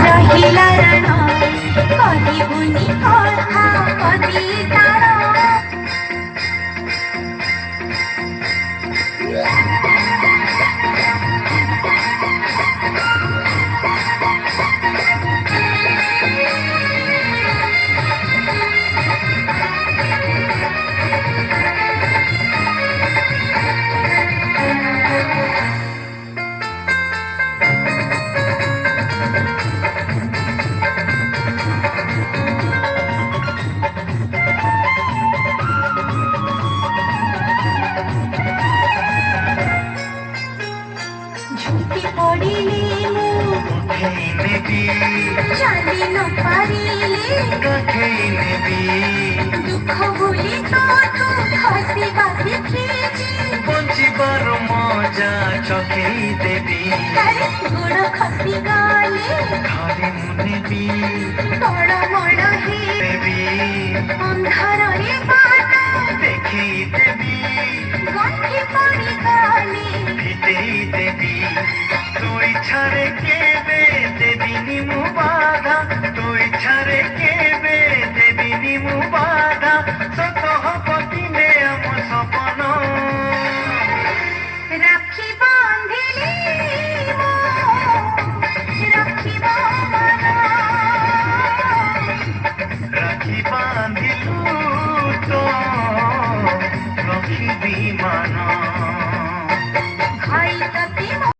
ରହିଲା ରାଣ କହିବୁନି କଥା କଦି ତାର ঝুঁকি পড়িলে মু উঠেই নেবি জানি ন পারিলে কাখেই নেবি দুঃখ ভুলি তো তু হসিবা শিখিছি বঞ্চিবার মজা চোখেই দেবি তারে গোড় খসি গলে ঘরে মু নেবি বড় বড় হে দেবি ଅନ୍ଧାରରେ ବାଟ দেখেই দেবি ଗଣ୍ଠି ପଡ଼ି ଗଲେ ভিটেই দেবি তুই ছাড়ে কে